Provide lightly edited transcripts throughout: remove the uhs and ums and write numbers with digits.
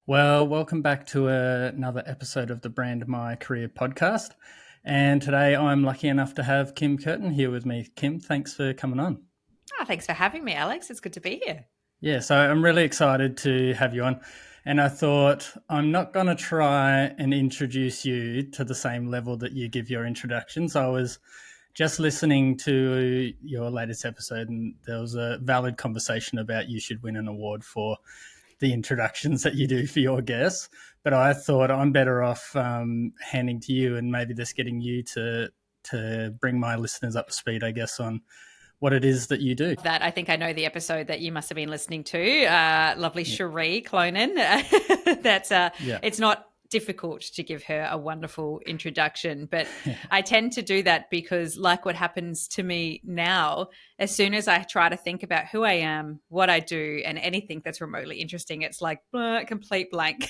Well, welcome back to another episode of the Brand My Career podcast. And today I'm lucky enough to have Kim Kerton here with me. Kim, thanks for coming on. Thanks for having me, Alex. It's good to be here. Yeah, so I'm really excited to have you on. And I thought I'm not going to try and introduce you to the same level that you give your introductions. I was just listening to your latest episode, and there was a valid conversation about you should win an award for the introductions that you do for your guests. But I thought I'm better off handing to you and maybe just getting you to bring my listeners up to speed, I guess, on what it is that you do. That I think I know the episode that you must have been listening to. Lovely Cherie Clonan. It's not difficult to give her a wonderful introduction, but I tend to do that because, like what happens to me now, as soon as I try to think about who I am, what I do, and anything that's remotely interesting, it's like complete blank.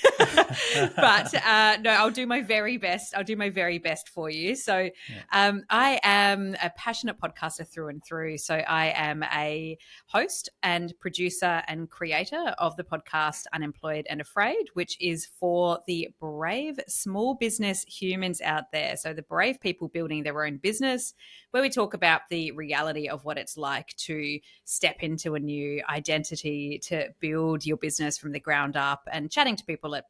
But no, I'll do my very best. I'll do my very best for you. So I am a passionate podcaster through and through. So I am a host and producer and creator of the podcast Unemployed and Afraid, which is for the brave small business humans out there. So the brave people building their own business, where we talk about the reality of what it's like to step into a new identity, to build your business from the ground up, and chatting to people at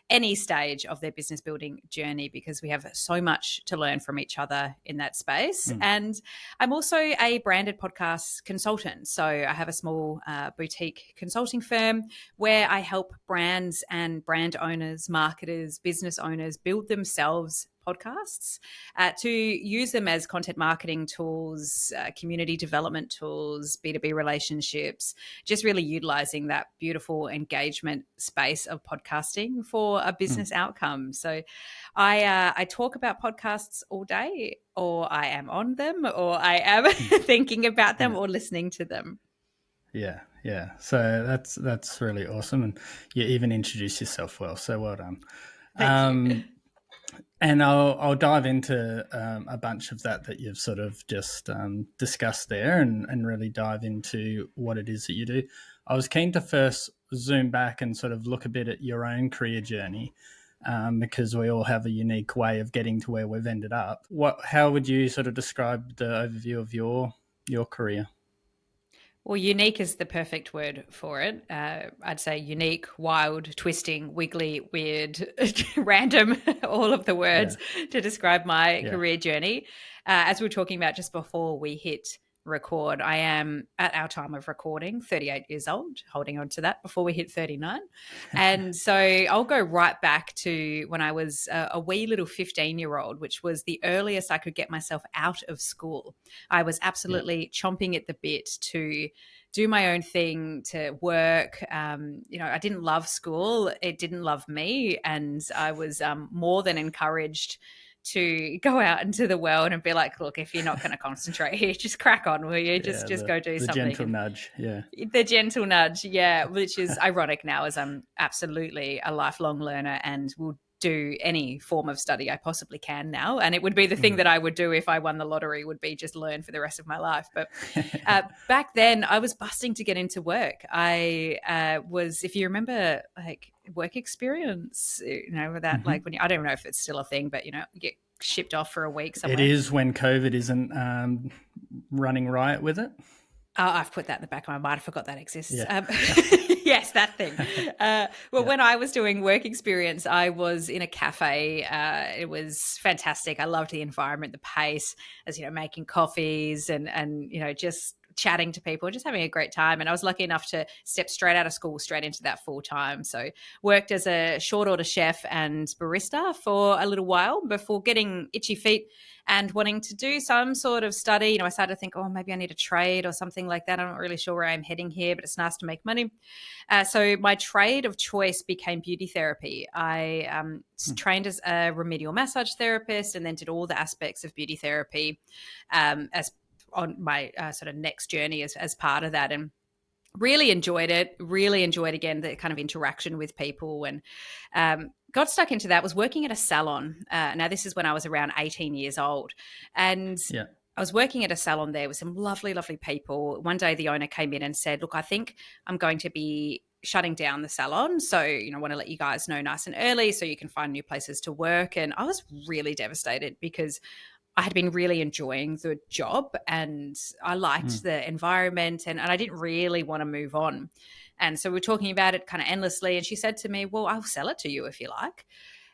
any stage of their business building journey, because we have so much to learn from each other in that space. And I'm also a branded podcast consultant. So I have a small boutique consulting firm where I help brands and brand owners, marketers, business owners build themselves podcasts to use them as content marketing tools, community development tools, B2B relationships, just really utilizing that beautiful engagement space of podcasting for a business outcome. So I talk about podcasts all day, or I am on them, or I am thinking about them or listening to them. Yeah. So that's really awesome. And you even introduce yourself well. So well done. Thank you. And I'll dive into a bunch of that you've sort of just discussed there and really dive into what it is that you do. I was keen to first zoom back and sort of look a bit at your own career journey because we all have a unique way of getting to where we've ended up. How would you sort of describe the overview of your career? Well, unique is the perfect word for it. I'd say unique, wild, twisting, wiggly, weird, random, all of the words to describe my career journey. As we were talking about just before we hit record, I am at our time of recording 38 years old, holding on to that before we hit 39. And so I'll go right back to when I was a wee little 15-year-old, which was the earliest I could get myself out of school. I was absolutely chomping at the bit to do my own thing, to work. I didn't love school. It didn't love me. And I was more than encouraged to go out into the world and be like, look, if you're not going to concentrate here, just crack on, will you? Just go do something. The gentle nudge, The gentle nudge, which is ironic now, as I'm absolutely a lifelong learner and will do any form of study I possibly can now. And it would be the thing that I would do if I won the lottery, would be just learn for the rest of my life. But back then I was busting to get into work. I was, if you remember, like work experience, that like when I don't know if it's still a thing, but you get shipped off for a week somewhere. It is when COVID isn't running riot with it. Oh, I've put that in the back of my mind. I forgot that exists. Yeah. Yes, that thing. When I was doing work experience, I was in a cafe. It was fantastic. I loved the environment, the pace, as making coffees and just chatting to people, just having a great time. And I was lucky enough to step straight out of school, straight into that full time. So worked as a short order chef and barista for a little while before getting itchy feet and wanting to do some sort of study. I started to think, maybe I need a trade or something like that. I'm not really sure where I'm heading here, but it's nice to make money. So my trade of choice became beauty therapy. I trained as a remedial massage therapist and then did all the aspects of beauty therapy as on my sort of next journey as part of that. And really enjoyed it, again, the kind of interaction with people, and got stuck into that. Was working at a salon. Now, this is when I was around 18 years old. And I was working at a salon there with some lovely, lovely people. One day the owner came in and said, look, I think I'm going to be shutting down the salon. So, want to let you guys know nice and early so you can find new places to work. And I was really devastated because I had been really enjoying the job and I liked the environment and I didn't really want to move on. And so we were talking about it kind of endlessly. And she said to me, well, I'll sell it to you if you like.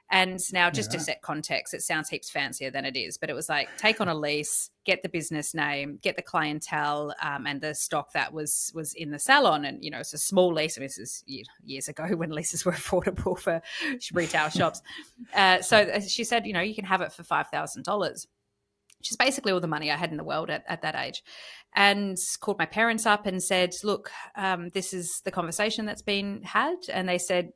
And now just to set context, it sounds heaps fancier than it is, but it was like take on a lease, get the business name, get the clientele and the stock that was in the salon. And, it's a small lease. I mean, this is years ago when leases were affordable for retail shops. So she said, you can have it for $5,000. Which is basically all the money I had in the world at that age, and called my parents up and said, look, this is the conversation that's been had. And they said,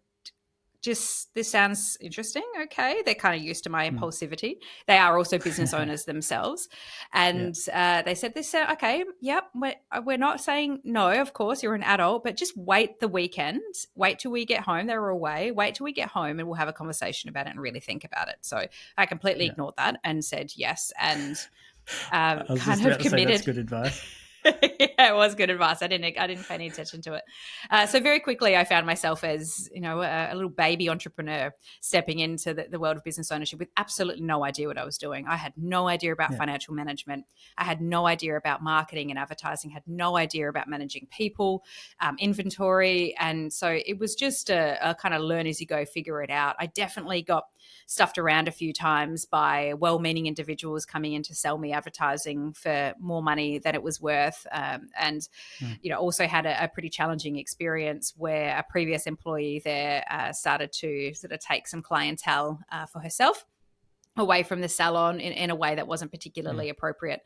this sounds interesting. Okay. They're kind of used to my impulsivity. They are also business owners themselves. And they said, okay, yep, we're not saying no, of course, you're an adult, but just wait the weekend. Wait till we get home. They were away. Wait till we get home and we'll have a conversation about it and really think about it. So I completely ignored that and said yes. And I was kind of committed. That's good advice. Yeah, it was good advice. I didn't pay any attention to it. So very quickly I found myself as, a little baby entrepreneur stepping into the world of business ownership with absolutely no idea what I was doing. I had no idea about financial management. I had no idea about marketing and advertising, had no idea about managing people, inventory. And so it was just a kind of learn as you go, figure it out. I definitely got stuffed around a few times by well-meaning individuals coming in to sell me advertising for more money than it was worth. And also had a pretty challenging experience where a previous employee there started to sort of take some clientele for herself away from the salon in a way that wasn't particularly appropriate.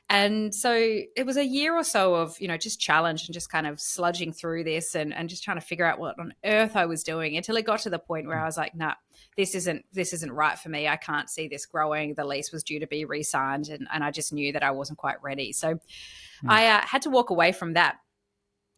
And so it was a year or so of, just challenge and just kind of sludging through this and just trying to figure out what on earth I was doing until it got to the point where I was like, nah, this isn't right for me. I can't see this growing. The lease was due to be re-signed and I just knew that I wasn't quite ready. So I had to walk away from that.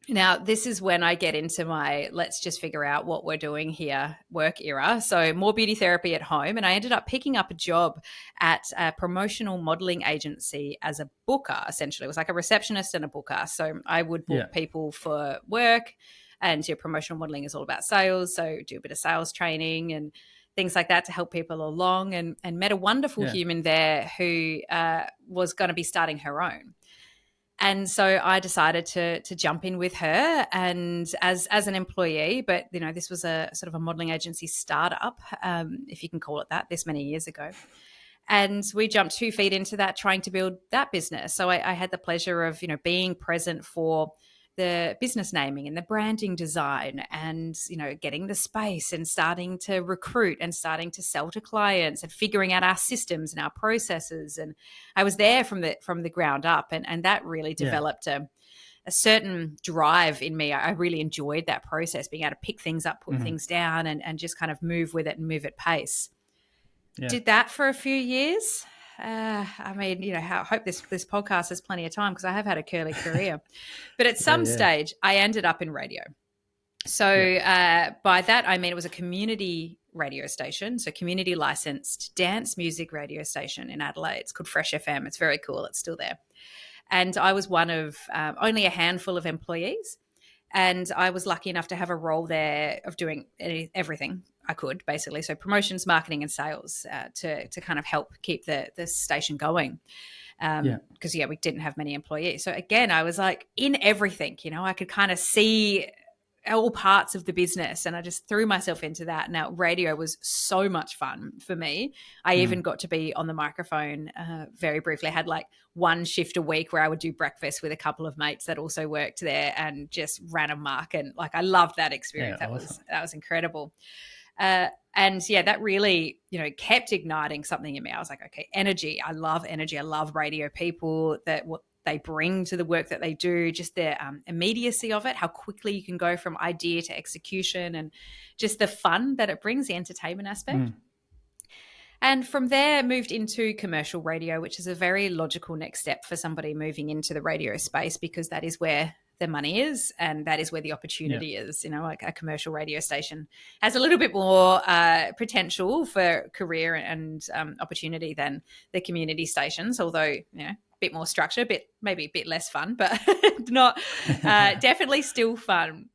Now, this is when I get into my let's just figure out what we're doing here work era. So more beauty therapy at home. And I ended up picking up a job at a promotional modeling agency as a booker, essentially. It was like a receptionist and a booker. So I would book people for work, and your promotional modeling is all about sales. So do a bit of sales training and things like that to help people along, and met a wonderful human there who was going to be starting her own. And so I decided to jump in with her and as an employee, but, this was a sort of a modeling agency startup, if you can call it that, this many years ago. And we jumped 2 feet into that, trying to build that business. So I had the pleasure of, being present for the business naming and the branding design and, getting the space and starting to recruit and starting to sell to clients and figuring out our systems and our processes. And I was there from the ground up, and that really developed a certain drive in me. I really enjoyed that process, being able to pick things up, put things down and just kind of move with it and move at pace. Yeah. Did that for a few years. I hope this podcast has plenty of time because I have had a curly career. But at some stage, I ended up in radio. So by that, I mean it was a community radio station, so community licensed dance music radio station in Adelaide. It's called Fresh FM. It's very cool. It's still there. And I was one of only a handful of employees. And I was lucky enough to have a role there of doing everything I could, basically. So promotions, marketing and sales to kind of help keep the station going. Because, we didn't have many employees. So, again, I was like in everything, I could kind of see all parts of the business and I just threw myself into that. Now, radio was so much fun for me. I even got to be on the microphone very briefly. I had like one shift a week where I would do breakfast with a couple of mates that also worked there and just ran amok. And I loved that experience. That was incredible. That really, kept igniting something in me. I was like, okay, energy. I love energy. I love radio people, what they bring to the work that they do, just their immediacy of it, how quickly you can go from idea to execution and just the fun that it brings, the entertainment aspect. And from there moved into commercial radio, which is a very logical next step for somebody moving into the radio space because that is where the money is and that is where the opportunity is. Like a commercial radio station has a little bit more potential for career and opportunity than the community stations, although, bit more structure, maybe a bit less fun, but not definitely still fun.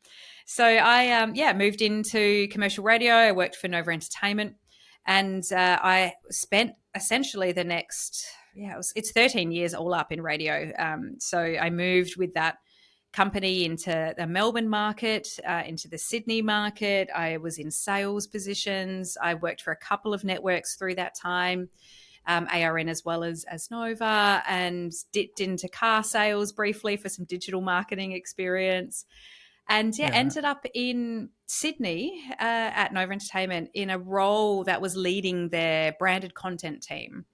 So I moved into commercial radio. I worked for Nova Entertainment, and I spent essentially the next it's 13 years all up in radio. So I moved with that company into the Melbourne market, into the Sydney market. I was in sales positions. I worked for a couple of networks through that time, ARN as well as Nova, and dipped into car sales briefly for some digital marketing experience. And ended up in Sydney at Nova Entertainment in a role that was leading their branded content team.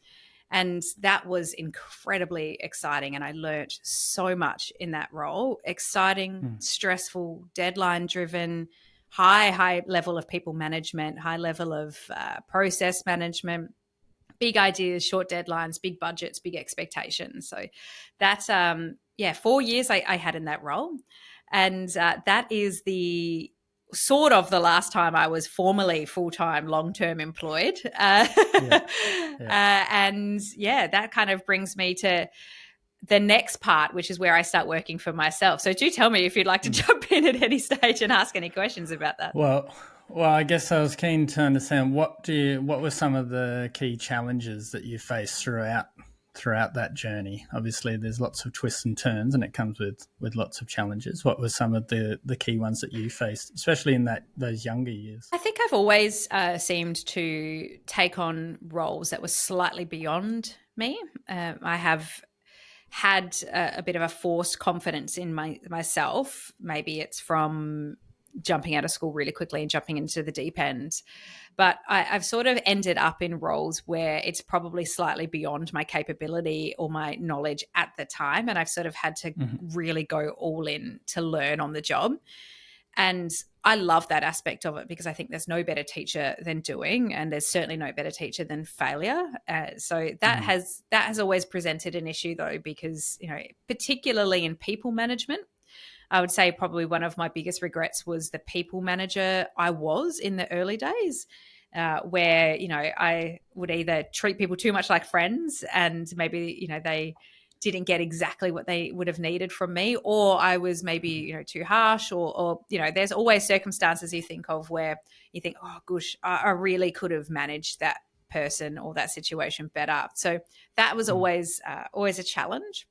And that was incredibly exciting. And I learned so much in that role. Exciting, stressful, deadline driven, high level of people management, high level of process management, big ideas, short deadlines, big budgets, big expectations. So that's, 4 years I had in that role. And that is the sort of the last time I was formally full-time, long-term employed. That kind of brings me to the next part, which is where I start working for myself. So do tell me if you'd like to jump in at any stage and ask any questions about that. Well, I guess I was keen to understand what were some of the key challenges that you faced throughout that journey. Obviously, there's lots of twists and turns, and it comes with lots of challenges. What were some of the key ones that you faced, especially in those younger years? I think I've always seemed to take on roles that were slightly beyond me. I have had a bit of a forced confidence in myself. Maybe it's from jumping out of school really quickly and jumping into the deep end. But I've sort of ended up in roles where it's probably slightly beyond my capability or my knowledge at the time. And I've sort of had to really go all in to learn on the job. And I love that aspect of it because I think there's no better teacher than doing, and there's certainly no better teacher than failure. So that has always presented an issue, though, because, particularly in people management, I would say probably one of my biggest regrets was the people manager I was in the early days, where, I would either treat people too much like friends and maybe, they didn't get exactly what they would have needed from me, or I was maybe, too harsh or, there's always circumstances you think of where you think, oh, gosh, I really could have managed that person or that situation better. So that was always a challenge.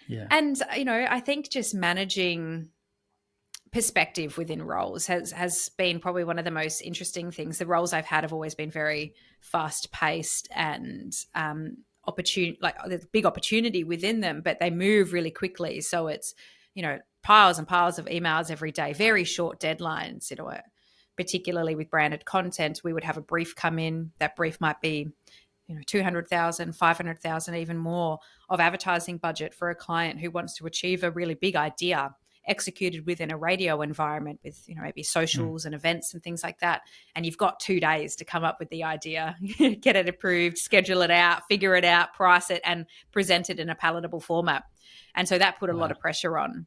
Yeah. And, I think just managing perspective within roles has been probably one of the most interesting things. The roles I've had have always been very fast paced and opportunity, like there's big opportunity within them, but they move really quickly. So it's, piles and piles of emails every day, very short deadlines, particularly with branded content. We would have a brief come in. That brief might be 200,000, 500,000, even more of advertising budget for a client who wants to achieve a really big idea executed within a radio environment with, maybe socials and events and things like that. And you've got 2 days to come up with the idea, get it approved, schedule it out, figure it out, price it, and present it in a palatable format. And so that put a lot of pressure on.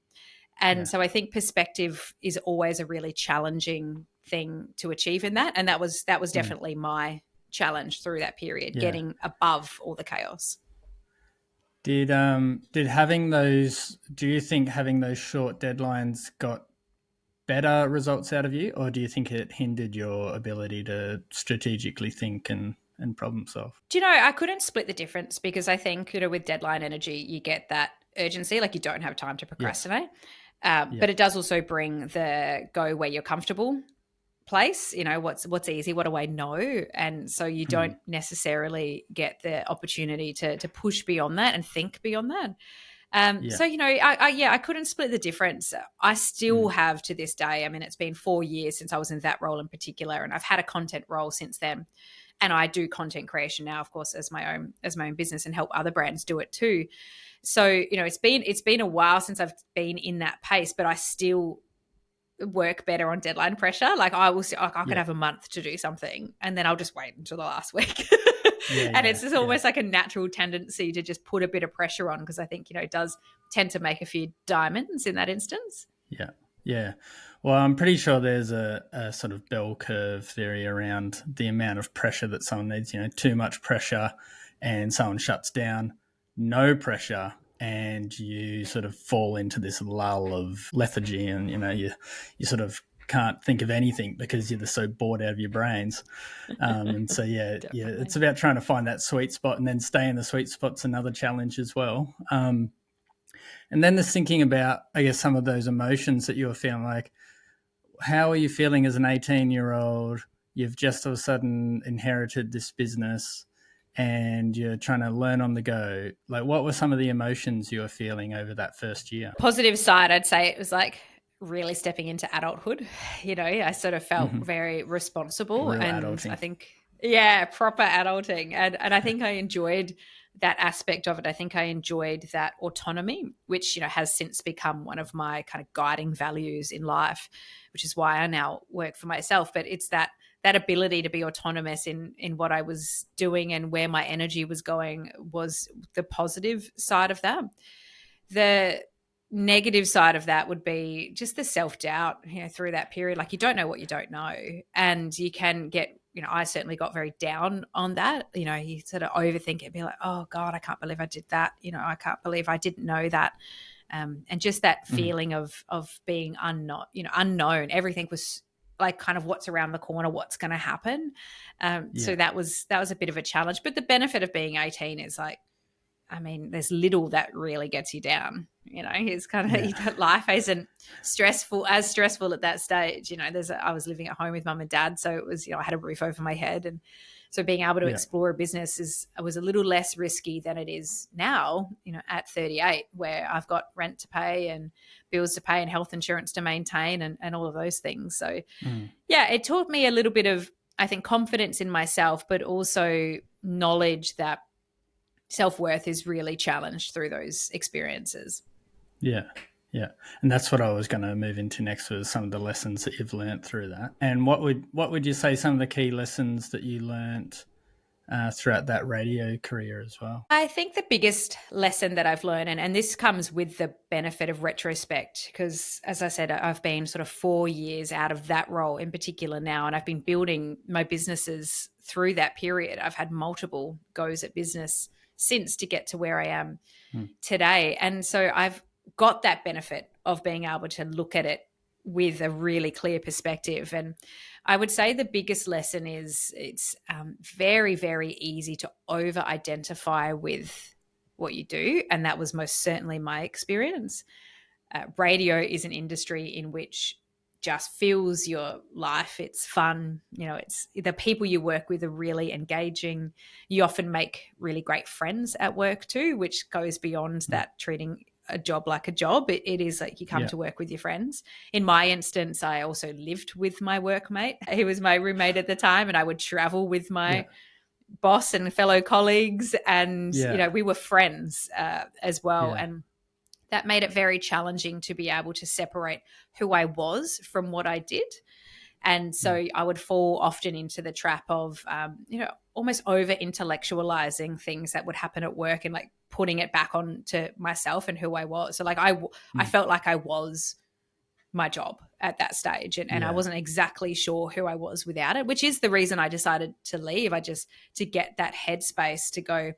And so I think perspective is always a really challenging thing to achieve in that. And that was definitely my challenge through that period, getting above all the chaos. Do you think having those short deadlines got better results out of you, or do you think it hindered your ability to strategically think and problem solve? Do I couldn't split the difference because I think, with deadline energy, you get that urgency, like you don't have time to procrastinate. But it does also bring the go where you're comfortable place, what's easy, what do I know? And so you don't necessarily get the opportunity to push beyond that and think beyond that. So, I couldn't split the difference. I still have to this day. I mean, it's been 4 years since I was in that role in particular, and I've had a content role since then. And I do content creation now, of course, as my own business, and help other brands do it too. So, it's been a while since I've been in that pace, but I still work better on deadline pressure. Like I could have a month to do something, and then I'll just wait until the last week. And it's just almost like a natural tendency to just put a bit of pressure on, because I think, it does tend to make a few diamonds in that instance. Yeah. Well, I'm pretty sure there's a sort of bell curve theory around the amount of pressure that someone needs. Too much pressure and someone shuts down. No pressure and you sort of fall into this lull of lethargy, and you sort of can't think of anything because you're so bored out of your brains. And so it's about trying to find that sweet spot, and then stay in the sweet spot's another challenge as well. And then there's thinking about, I guess, some of those emotions that you were feeling. Like, how are you feeling as an 18-year-old? You've just all of a sudden inherited this business and you're trying to learn on the go. Like, what were some of the emotions you were feeling over that first year? Positive side, I'd say it was like really stepping into adulthood. I sort of felt very responsible. Real and adulting. I think, proper adulting. And I think I enjoyed that aspect of it. I think I enjoyed that autonomy, which, has since become one of my kind of guiding values in life, which is why I now work for myself. But it's that ability to be autonomous in what I was doing and where my energy was going was the positive side of that. The negative side of that would be just the self-doubt, through that period. Like, you don't know what you don't know, and you can get, I certainly got very down on that. You sort of overthink it, be like, oh God, I can't believe I did that. I can't believe I didn't know that. And just that feeling of being unknown. Everything was like kind of what's around the corner, what's going to happen. So that was a bit of a challenge. But the benefit of being 18 is like, there's little that really gets you down. It's kind of life isn't stressful at that stage. I was living at home with mum and dad, so it was, I had a roof over my head, and so being able to explore a business was a little less risky than it is now. At 38, where I've got rent to pay and bills to pay and health insurance to maintain and all of those things. So it taught me a little bit of, I think, confidence in myself, but also knowledge that self-worth is really challenged through those experiences. Yeah. And that's what I was going to move into next, was some of the lessons that you've learnt through that. And what would you say some of the key lessons that you learnt throughout that radio career as well? I think the biggest lesson that I've learned, and this comes with the benefit of retrospect, because as I said, I've been sort of 4 years out of that role in particular now, and I've been building my businesses through that period. I've had multiple goes at business since to get to where I am today. And so I've got that benefit of being able to look at it with a really clear perspective. And I would say the biggest lesson is it's very, very easy to over-identify with what you do. And that was most certainly my experience. Radio is an industry in which just fills your life. It's fun. It's the people you work with are really engaging. You often make really great friends at work too, which goes beyond that treating a job like a job. It is like you come to work with your friends. In my instance, I also lived with my workmate. He was my roommate at the time, and I would travel with my boss and fellow colleagues, and we were friends as well. And that made it very challenging to be able to separate who I was from what I did. And so I would fall often into the trap of, almost over intellectualizing things that would happen at work and like putting it back on to myself and who I was. So like I felt like I was my job at that stage, and I wasn't exactly sure who I was without it, which is the reason I decided to leave. To get that headspace to go,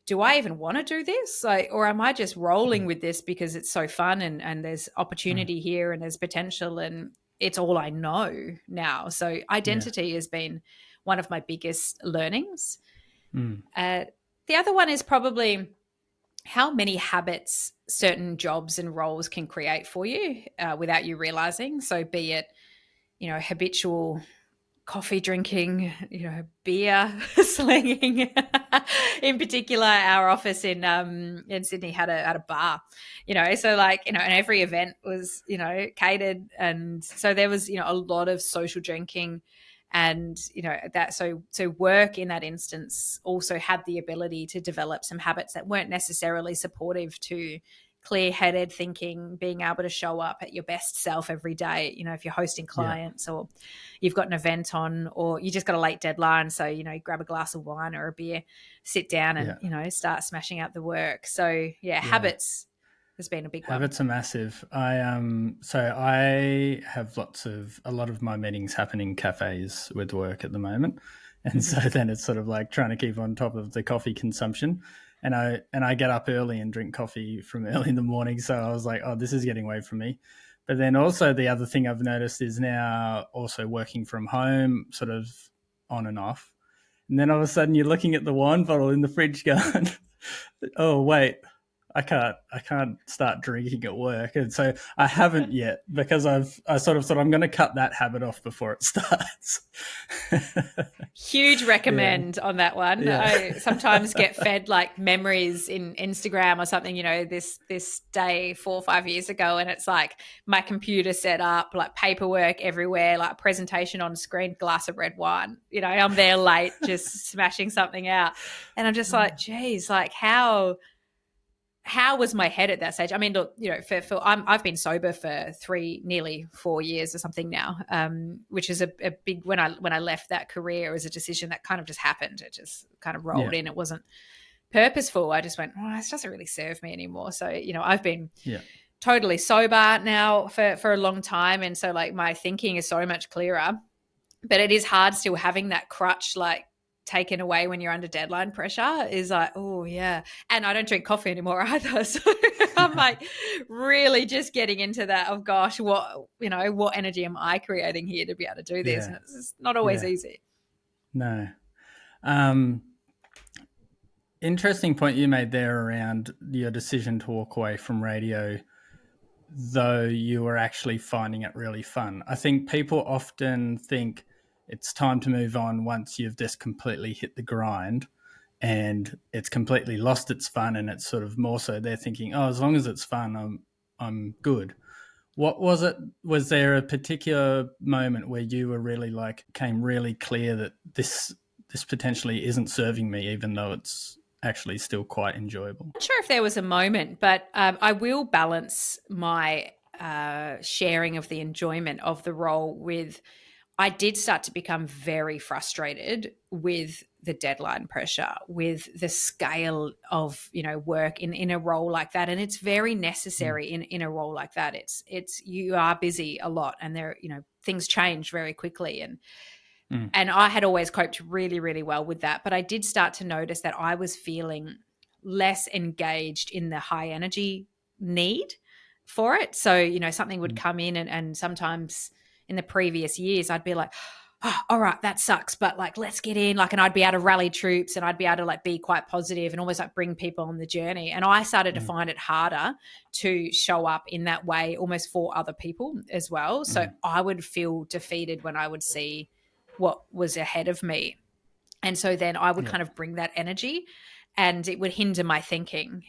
do I even want to do this? Or am I just rolling with this because it's so fun and there's opportunity here and there's potential and it's all I know now. So identity has been one of my biggest learnings. The other one is probably how many habits certain jobs and roles can create for you without you realizing. So be it, habitual coffee drinking, beer slinging. In particular, our office in Sydney had a bar, so like, and every event was, catered. And so there was, a lot of social drinking, and, so work in that instance also had the ability to develop some habits that weren't necessarily supportive to clear-headed thinking, being able to show up at your best self every day. If you're hosting clients or you've got an event on, or you just got a late deadline, so grab a glass of wine or a beer, sit down and start smashing out the work. So habits has been a big one. Habits are massive. I have a lot of my meetings happen in cafes with work at the moment, and so then it's sort of like trying to keep on top of the coffee consumption. and I get up early and drink coffee from early in the morning. So I was like, oh, this is getting away from me. But then also the other thing I've noticed is now also working from home, sort of on and off. And then all of a sudden you're looking at the wine bottle in the fridge going, oh wait, I can't start drinking at work. And so I haven't yet, because I sort of thought I'm going to cut that habit off before it starts. Huge recommend on that one. Yeah. I sometimes get fed like memories in Instagram or something, this day 4 or 5 years ago, and it's like my computer set up, like paperwork everywhere, like presentation on screen, glass of red wine. I'm there late just smashing something out. And I'm just like, geez, like how was my head at that stage? I mean, look, I've been sober for nearly 4 years or something now, which is a big, when I left that career, it was a decision that kind of just happened. It just kind of rolled in. It wasn't purposeful. I just went, oh, this doesn't really serve me anymore. So, I've been totally sober now for a long time. And so like my thinking is so much clearer, but it is hard still having that crutch, like, taken away when you're under deadline pressure, is like, oh yeah. And I don't drink coffee anymore either. So I'm like really just getting into that of, gosh, what energy am I creating here to be able to do this? And it's not always easy. No. Interesting point you made there around your decision to walk away from radio, though you were actually finding it really fun. I think people often think it's time to move on once you've just completely hit the grind and it's completely lost its fun, and it's sort of more so they're thinking, oh, as long as it's fun, I'm good. What was it? Was there a particular moment where you were really came really clear that this potentially isn't serving me, even though it's actually still quite enjoyable? I'm not sure if there was a moment, but I will balance my sharing of the enjoyment of the role with, I did start to become very frustrated with the deadline pressure, with the scale of, work in a role like that. And it's very necessary in a role like that. It's you are busy a lot, and there, things change very quickly. And I had always coped really, really well with that. But I did start to notice that I was feeling less engaged in the high energy need for it. So, something would come in, and sometimes in the previous years, I'd be like, oh, all right, that sucks, but like, let's get in. Like, and I'd be able to rally troops, and I'd be able to like be quite positive and almost like bring people on the journey. And I started to find it harder to show up in that way, almost for other people as well. So I would feel defeated when I would see what was ahead of me. And so then I would kind of bring that energy, and it would hinder my thinking.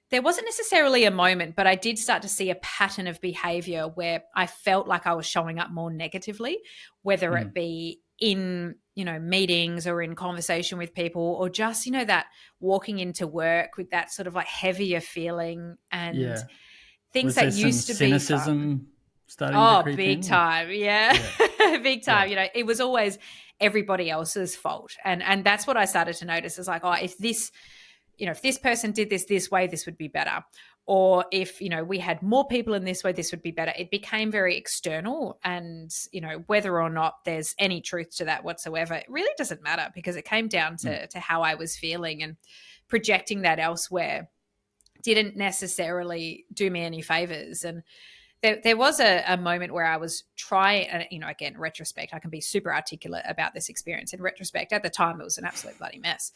There wasn't necessarily a moment, but I did start to see a pattern of behavior where I felt like I was showing up more negatively, whether it be in, meetings or in conversation with people, or just, that walking into work with that sort of like heavier feeling, and things that used to be cynicism starting to creep big in? time. Yeah. Big time. It was always everybody else's fault. And that's what I started to notice, is like, oh, if this person did this way, this would be better. Or if, we had more people in this way, this would be better. It became very external, and, whether or not there's any truth to that whatsoever, it really doesn't matter, because it came down to how I was feeling, and projecting that elsewhere didn't necessarily do me any favors. And there was a moment where I was trying, and, again, retrospect, I can be super articulate about this experience. In retrospect, at the time, it was an absolute bloody mess.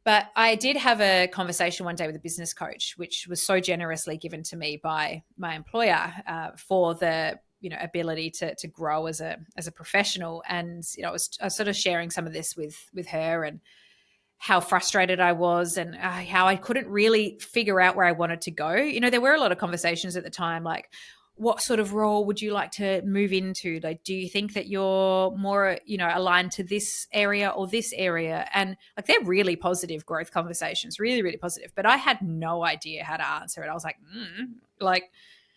But I did have a conversation one day with a business coach, which was so generously given to me by my employer for the ability to grow as a professional. And I was sort of sharing some of this with her, and how frustrated I was, and how I couldn't really figure out where I wanted to go. There were a lot of conversations at the time, like, what sort of role would you like to move into? Like, do you think that you're more, aligned to this area or this area? And like, they're really positive growth conversations, really, really positive. But I had no idea how to answer it. I was like,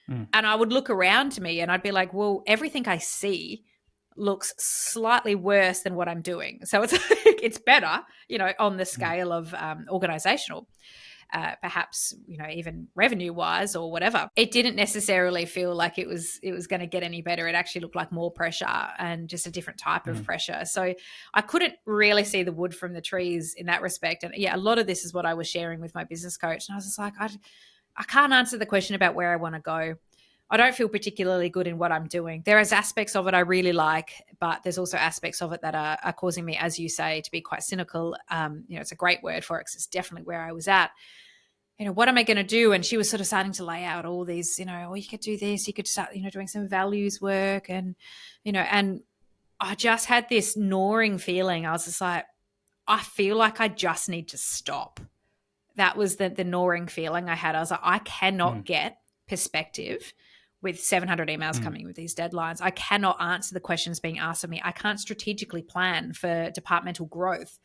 and I would look around me, and I'd be like, well, everything I see looks slightly worse than what I'm doing. So it's better, on the scale of organizational. perhaps, even revenue wise or whatever. It didn't necessarily feel like it was going to get any better. It actually looked like more pressure and just a different type of pressure. So I couldn't really see the wood from the trees in that respect. And yeah, a lot of this is what I was sharing with my business coach. And I was just like, I can't answer the question about where I want to go. I don't feel particularly good in what I'm doing. There is aspects of it I really like, but there's also aspects of it that are causing me, as you say, to be quite cynical. It's a great word for it because it's definitely where I was at. What am I going to do? And she was sort of starting to lay out all these, you could do this, you could start, doing some values work and I just had this gnawing feeling. I was just like, I feel like I just need to stop. That was the gnawing feeling I had. I was like, I cannot get perspective with 700 emails coming with these deadlines. I cannot answer the questions being asked of me. I can't strategically plan for departmental growth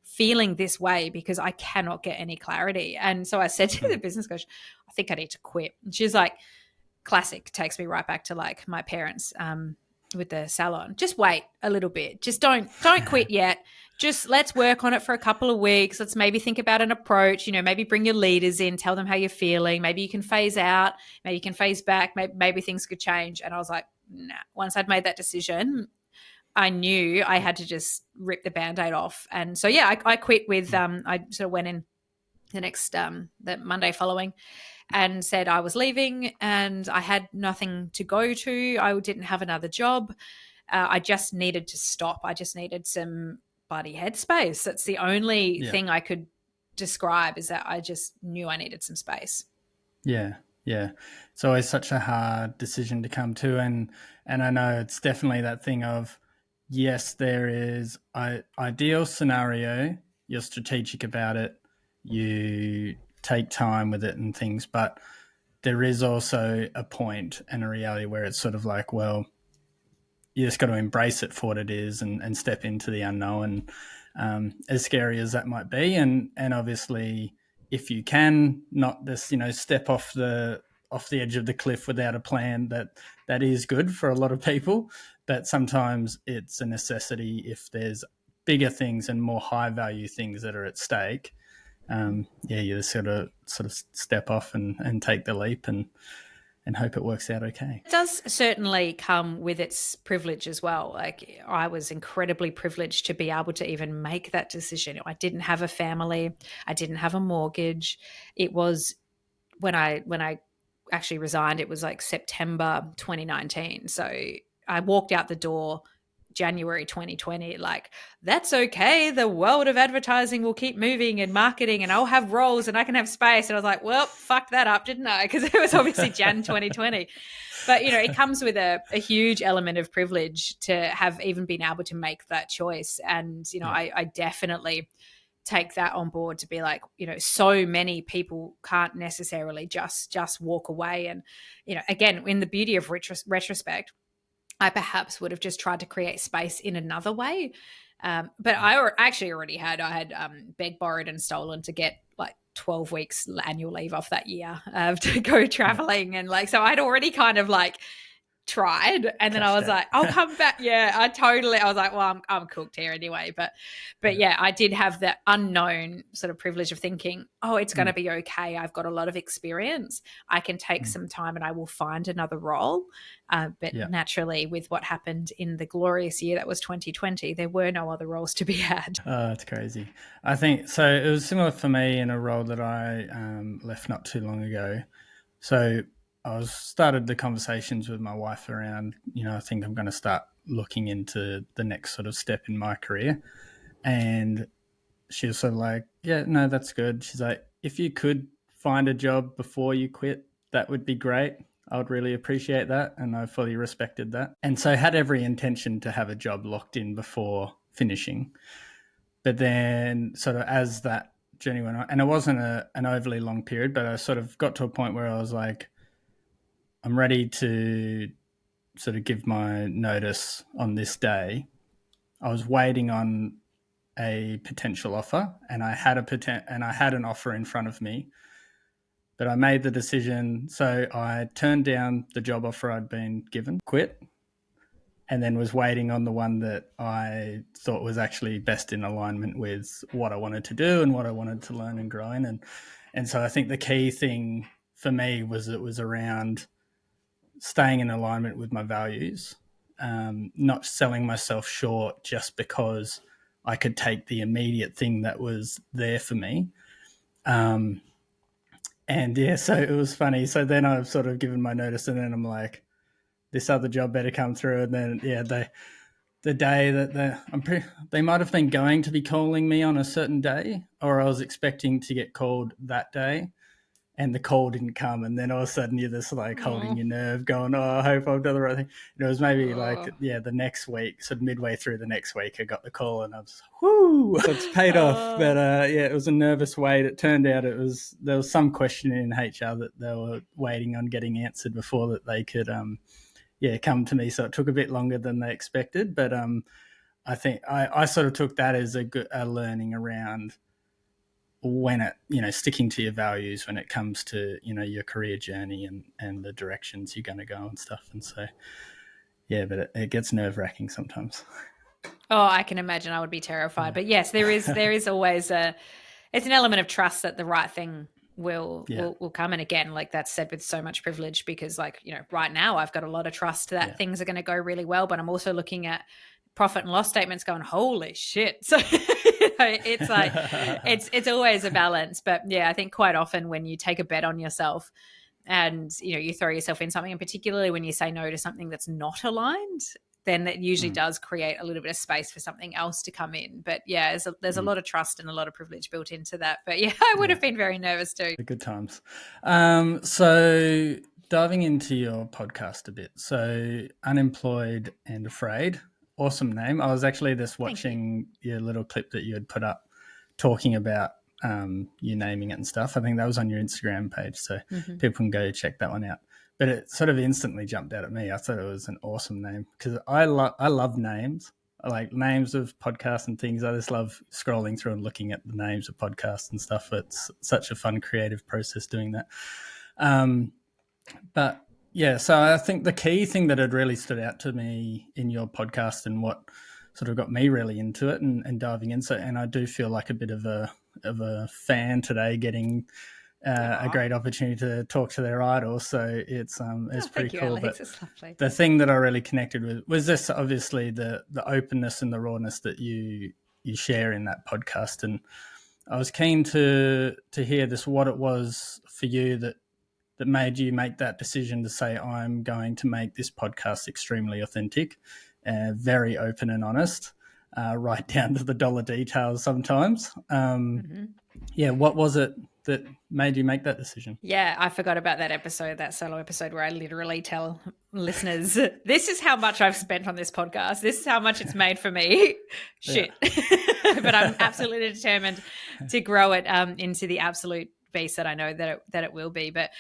feeling this way because I cannot get any clarity. And so I said to the business coach, I think I need to quit. And she's like, classic, takes me right back to like my parents with the salon. Just wait a little bit. Just don't quit yet. Just let's work on it for a couple of weeks. Let's maybe think about an approach, maybe bring your leaders in, tell them how you're feeling. Maybe you can phase out, maybe you can phase back, maybe things could change. And I was like, nah. Once I'd made that decision, I knew I had to just rip the Band-Aid off. And so, yeah, I quit with, I sort of went in the Monday following and said I was leaving and I had nothing to go to. I didn't have another job. I just needed to stop. I just needed some bloody headspace. That's the only thing I could describe, is that I just knew I needed some space. Yeah. It's always such a hard decision to come to. And I know it's definitely that thing of, yes, there is an ideal scenario. You're strategic about it. You take time with it and things, but there is also a point and a reality where it's sort of like, well, you just got to embrace it for what it is and step into the unknown, as scary as that might be. And obviously, if you can not just, step off the edge of the cliff without a plan, that is good for a lot of people. But sometimes it's a necessity if there's bigger things and more high value things that are at stake. You just sort of step off and take the leap and hope it works out okay. It does certainly come with its privilege as well. Like, I was incredibly privileged to be able to even make that decision. I didn't have a family. I didn't have a mortgage. It was when I actually resigned, it was like September 2019. So I walked out the door January 2020, like, that's okay. The world of advertising will keep moving and marketing, and I'll have roles and I can have space. And I was like, well, fucked that up, didn't I? Because it was obviously Jan 2020. But, it comes with a huge element of privilege to have even been able to make that choice. And, I definitely take that on board, to be like, so many people can't necessarily just walk away. And, again, in the beauty of retrospect, I perhaps would have just tried to create space in another way. But I actually already had begged, borrowed and stolen to get like 12 weeks annual leave off that year to go traveling. And like, so I'd already kind of like tried, and then I was like, I'll come back. I was like, well, I'm cooked here anyway. But yeah, I did have that unknown sort of privilege of thinking, oh, it's going to be okay. I've got a lot of experience. I can take some time and I will find another role. But naturally, with what happened in the glorious year that was 2020, there were no other roles to be had. Oh, it's crazy. I think so. It was similar for me in a role that I left not too long ago. So I started the conversations with my wife around, I think I'm going to start looking into the next sort of step in my career. And she was sort of like, yeah, no, that's good. She's like, if you could find a job before you quit, that would be great. I would really appreciate that. And I fully respected that. And so I had every intention to have a job locked in before finishing. But then sort of as that journey went on, and it wasn't an overly long period, but I sort of got to a point where I was like, I'm ready to sort of give my notice on this day. I was waiting on a potential offer, and I had an offer in front of me, but I made the decision. So I turned down the job offer I'd been given, quit, and then was waiting on the one that I thought was actually best in alignment with what I wanted to do and what I wanted to learn and grow in. And so I think the key thing for me was it was around staying in alignment with my values, not selling myself short just because I could take the immediate thing that was there for me. And yeah, so it was funny. So then I've sort of given my notice, and then I'm like, this other job better come through. And then, yeah, the day that they might have been going to be calling me on a certain day, or I was expecting to get called that day, and the call didn't come. And then all of a sudden you're just like holding your nerve going, oh, I hope I've done the right thing. And it was maybe like, the next week, sort of midway through the next week, I got the call and I was, whoo, it's paid off. But it was a nervous wait. It turned out there was some question in HR that they were waiting on getting answered before that they could, come to me. So it took a bit longer than they expected. But I think I sort of took that as a learning around when sticking to your values when it comes to, your career journey and the directions you're going to go and stuff. And so, yeah, but it gets nerve-wracking sometimes. Oh, I can imagine. I would be terrified. But yes, there is always it's an element of trust that the right thing will come. And again, like that's said with so much privilege, because like, right now I've got a lot of trust that things are going to go really well, but I'm also looking at profit and loss statements going, holy shit. So it's like, it's always a balance. But yeah, I think quite often when you take a bet on yourself and, you throw yourself in something, and particularly when you say no to something that's not aligned, then that usually does create a little bit of space for something else to come in. But yeah, there's a lot of trust and a lot of privilege built into that. But yeah, I would have been very nervous too. Good times. So diving into your podcast a bit. So Unemployed and Afraid, awesome name. I was actually just watching your little clip that you had put up talking about you naming it and stuff. I think that was on your Instagram page. So people can go check that one out. But it sort of instantly jumped out at me. I thought it was an awesome name because I love names. I like names of podcasts and things. I just love scrolling through and looking at the names of podcasts and stuff. It's such a fun, creative process doing that. But yeah, so I think the key thing that had really stood out to me in your podcast and what sort of got me really into it and diving in. So, and I do feel like a bit of a fan today, getting a great opportunity to talk to their idol. So it's pretty cool. Alex. It's lovely. The thing that I really connected with was this, obviously the openness and the rawness that you share in that podcast. And I was keen to hear this, what it was for you that made you make that decision to say, I'm going to make this podcast extremely authentic, very open and honest, right down to the dollar details sometimes. Yeah, what was it that made you make that decision? Yeah, I forgot about that episode, that solo episode where I literally tell listeners, this is how much I've spent on this podcast. This is how much it's made for me. Shit. But I'm absolutely determined to grow it into the absolute beast that I know that it will be. But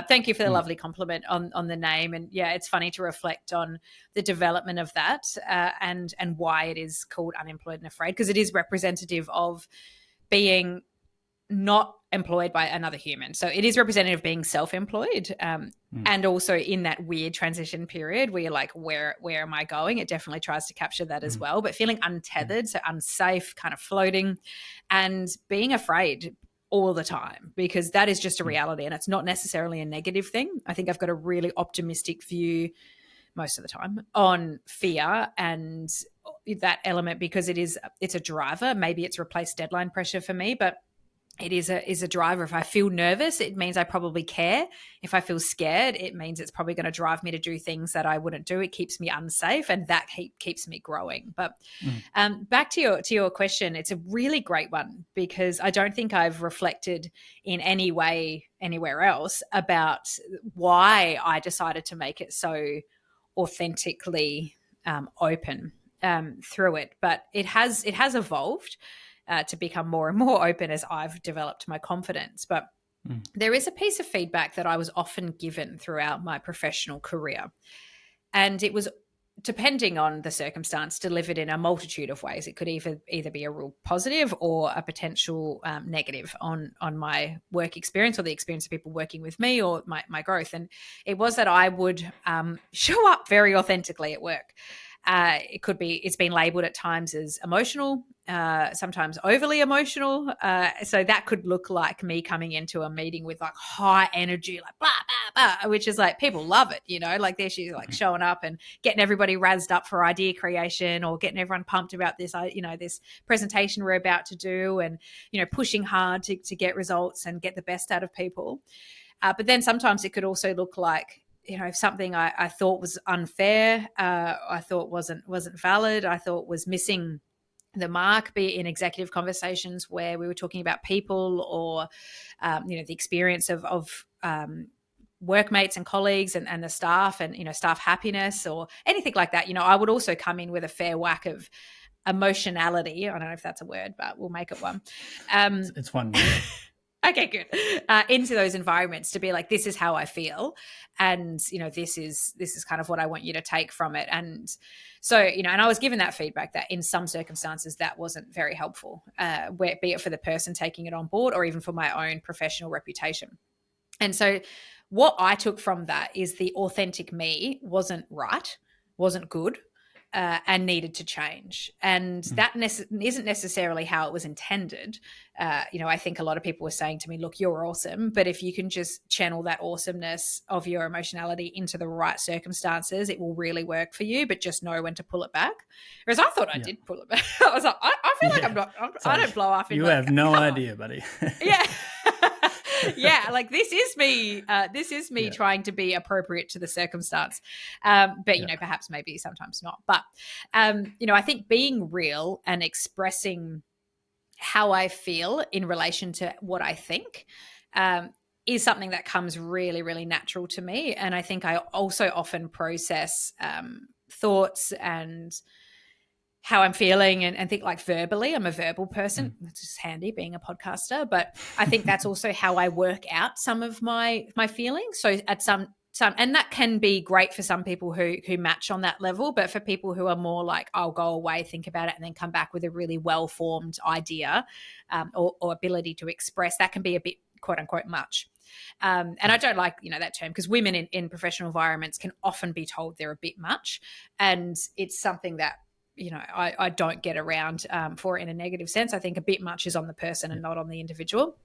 thank you for the lovely compliment on the name. And yeah, it's funny to reflect on the development of that and why it is called Unemployed and Afraid, because it is representative of being not employed by another human. So it is representative of being self-employed and also in that weird transition period where you're like, where am I going? It definitely tries to capture that as well, but feeling untethered, so unsafe, kind of floating and being afraid all the time, because that is just a reality and it's not necessarily a negative thing. I think I've got a really optimistic view most of the time on fear and that element, because it's a driver. Maybe it's replaced deadline pressure for me, but it is a driver. If I feel nervous, it means I probably care. If I feel scared, it means it's probably going to drive me to do things that I wouldn't do. It keeps me unsafe, and that keeps me growing. But back to your question, it's a really great one, because I don't think I've reflected in any way anywhere else about why I decided to make it so authentically open through it. But it has evolved to become more and more open as I've developed my confidence. But there is a piece of feedback that I was often given throughout my professional career. And it was, depending on the circumstance, delivered in a multitude of ways. It could either be a real positive or a potential negative on my work experience or the experience of people working with me or my growth. And it was that I would show up very authentically at work. It's been labeled at times as emotional, sometimes overly emotional. So that could look like me coming into a meeting with like high energy, like blah, blah, blah, which is like people love it, like there she's like showing up and getting everybody razzed up for idea creation or getting everyone pumped about this, this presentation we're about to do, and, pushing hard to get results and get the best out of people. But then sometimes it could also look like, something I thought was unfair, I thought wasn't valid, I thought was missing the mark, be it in executive conversations where we were talking about people or, the experience of workmates and colleagues and the staff and, staff happiness or anything like that. I would also come in with a fair whack of emotionality. I don't know if that's a word, but we'll make it one. It's one. Okay, good. Into those environments to be like, this is how I feel. And, this is kind of what I want you to take from it. And so, and I was given that feedback that in some circumstances that wasn't very helpful, be it for the person taking it on board or even for my own professional reputation. And so what I took from that is the authentic me wasn't right, wasn't good, and needed to change. And that isn't necessarily how it was intended. I think a lot of people were saying to me, look, you're awesome, but if you can just channel that awesomeness of your emotionality into the right circumstances, it will really work for you, but just know when to pull it back. Whereas I thought I did pull it back. I was like, I feel like I don't blow off. You have no idea, buddy. Yeah. Yeah, like this is me trying to be appropriate to the circumstance, but perhaps maybe sometimes not. But I think being real and expressing how I feel in relation to what I think is something that comes really, really natural to me. And I think I also often process thoughts and how I'm feeling and think like verbally. I'm a verbal person. It's just handy being a podcaster, but I think that's also how I work out some of my feelings. So at some, and that can be great for some people who match on that level, but for people who are more like, I'll go away, think about it, and then come back with a really well-formed idea or ability to express, that can be a bit quote unquote much. And I don't like, that term, because women in professional environments can often be told they're a bit much. And it's something that, I don't get around for in a negative sense. I think a bit much is on the person and not on the individual.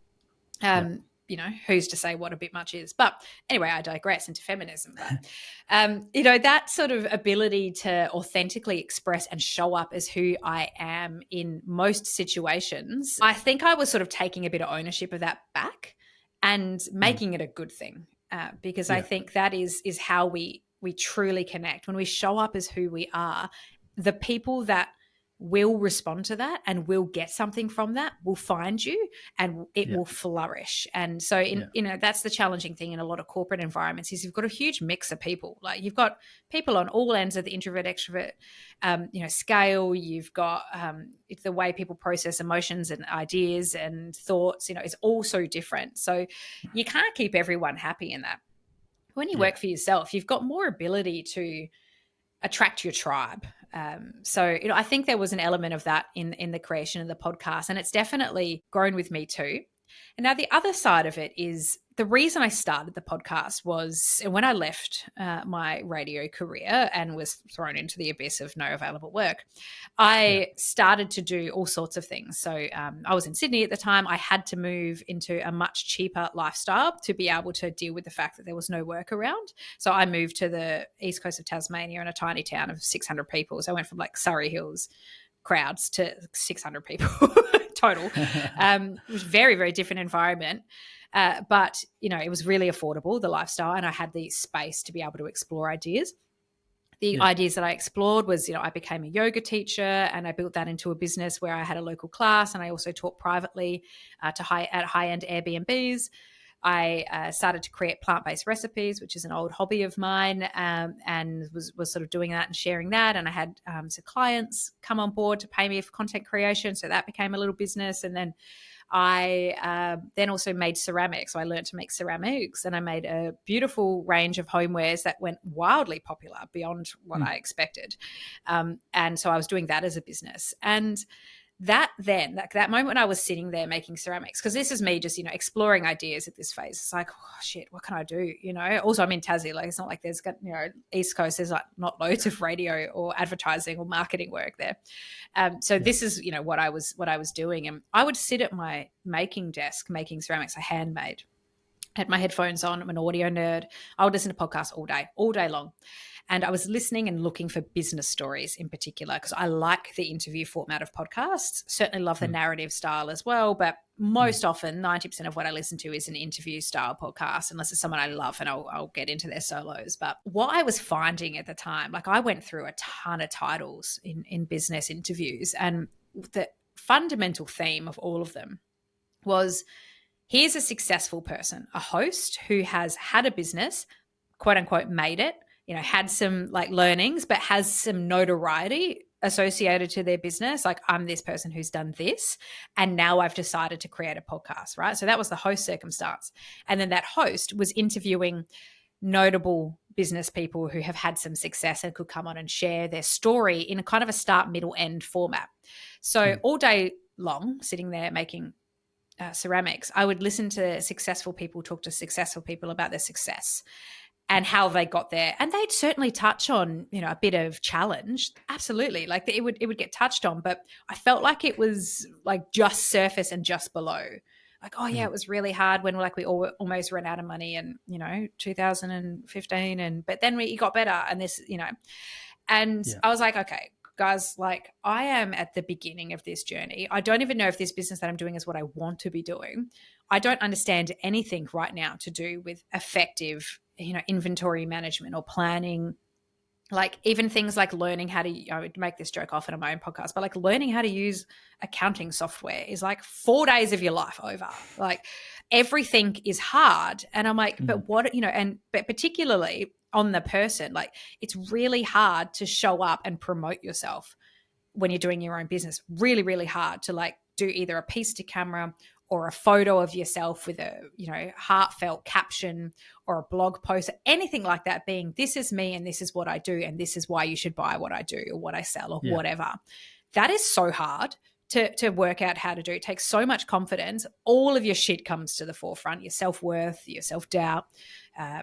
Who's to say what a bit much is? But anyway, I digress into feminism. But, that sort of ability to authentically express and show up as who I am in most situations, I think I was sort of taking a bit of ownership of that back and making it a good thing, because I think that is how we truly connect. When we show up as who we are, the people that will respond to that and will get something from that will find you and it will flourish. And so that's the challenging thing in a lot of corporate environments is you've got a huge mix of people. Like you've got people on all ends of the introvert extrovert scale. You've got it's the way people process emotions and ideas and thoughts, is all so different. So you can't keep everyone happy in that. When you work for yourself, you've got more ability to attract your tribe. So I think there was an element of that in the creation of the podcast, and it's definitely grown with me too. And now the other side of it is the reason I started the podcast was when I left my radio career and was thrown into the abyss of no available work, I started to do all sorts of things. So I was in Sydney at the time. I had to move into a much cheaper lifestyle to be able to deal with the fact that there was no work around. So I moved to the east coast of Tasmania in a tiny town of 600 people. So I went from like Surrey Hills crowds to 600 people total. It was a very, very different environment. But, it was really affordable, the lifestyle, and I had the space to be able to explore ideas. The ideas that I explored was, I became a yoga teacher and I built that into a business where I had a local class, and I also taught privately at high-end Airbnbs. I started to create plant-based recipes, which is an old hobby of mine, and was sort of doing that and sharing that. And I had some clients come on board to pay me for content creation, so that became a little business. And then I then also made ceramics. So I learned to make ceramics, and I made a beautiful range of homewares that went wildly popular beyond what I expected. And so I was doing that as a business. And that then, like that moment when I was sitting there making ceramics, because this is me just, exploring ideas at this phase. It's like, oh shit, what can I do? Also I'm in Tassie, like it's not like there's got, East Coast, there's like not loads of radio or advertising or marketing work there. So this is, what I was doing. And I would sit at my making desk, making ceramics I handmade, had my headphones on. I'm an audio nerd. I would listen to podcasts all day long. And I was listening and looking for business stories in particular, because I like the interview format of podcasts. Certainly love the narrative style as well. But most often, 90% of what I listen to is an interview style podcast, unless it's someone I love, and I'll get into their solos. But what I was finding at the time, like I went through a ton of titles in business interviews, and the fundamental theme of all of them was, here's a successful person, a host who has had a business, quote unquote, made it, had some like learnings, but has some notoriety associated to their business. Like, I'm this person who's done this, and now I've decided to create a podcast, right? So that was the host circumstance. And then that host was interviewing notable business people who have had some success and could come on and share their story in a kind of a start, middle, end format. So all day long, sitting there making ceramics, I would listen to successful people talk to successful people about their success and how they got there. And they'd certainly touch on, a bit of challenge. Absolutely. Like it would get touched on, but I felt like it was like just surface and just below. Like, oh yeah, it was really hard when like we almost ran out of money and, 2015 but then it got better and this, and I was like, okay, guys, like I am at the beginning of this journey. I don't even know if this business that I'm doing is what I want to be doing. I don't understand anything right now to do with effective, inventory management or planning. Like even things like learning how to, I would make this joke often on my own podcast, but like learning how to use accounting software is like 4 days of your life over. Like everything is hard. And I'm like, but what, but particularly on the person, like it's really hard to show up and promote yourself when you're doing your own business. Really, really hard to like do either a piece to camera or a photo of yourself with a, heartfelt caption or a blog post, anything like that, being this is me and this is what I do and this is why you should buy what I do or what I sell or whatever. That is so hard to work out how to do. It takes so much confidence. All of your shit comes to the forefront, your self-worth, your self-doubt,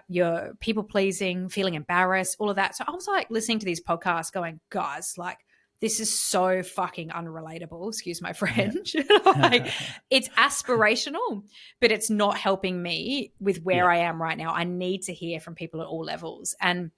your people-pleasing, feeling embarrassed, all of that. So I was like listening to these podcasts going, guys, like, this is so fucking unrelatable, excuse my French. Like, it's aspirational, but it's not helping me with where I am right now. I need to hear from people at all levels. And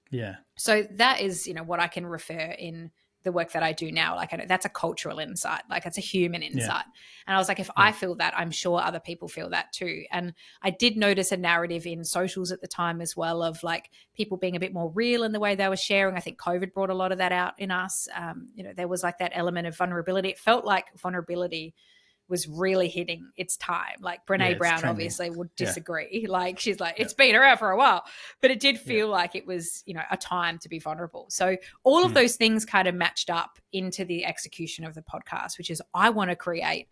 so that is, what I can refer in the work that I do now. Like that's a cultural insight, like it's a human insight. And I was like, if I feel that, I'm sure other people feel that too. And I did notice a narrative in socials at the time as well of like people being a bit more real in the way they were sharing. I think COVID brought a lot of that out in us. There was like that element of vulnerability. It felt like vulnerability was really hitting its time. Like Brene Brown obviously would disagree. Like she's like, it's been around for a while, but it did feel like it was, a time to be vulnerable. So all of those things kind of matched up into the execution of the podcast, which is I want to create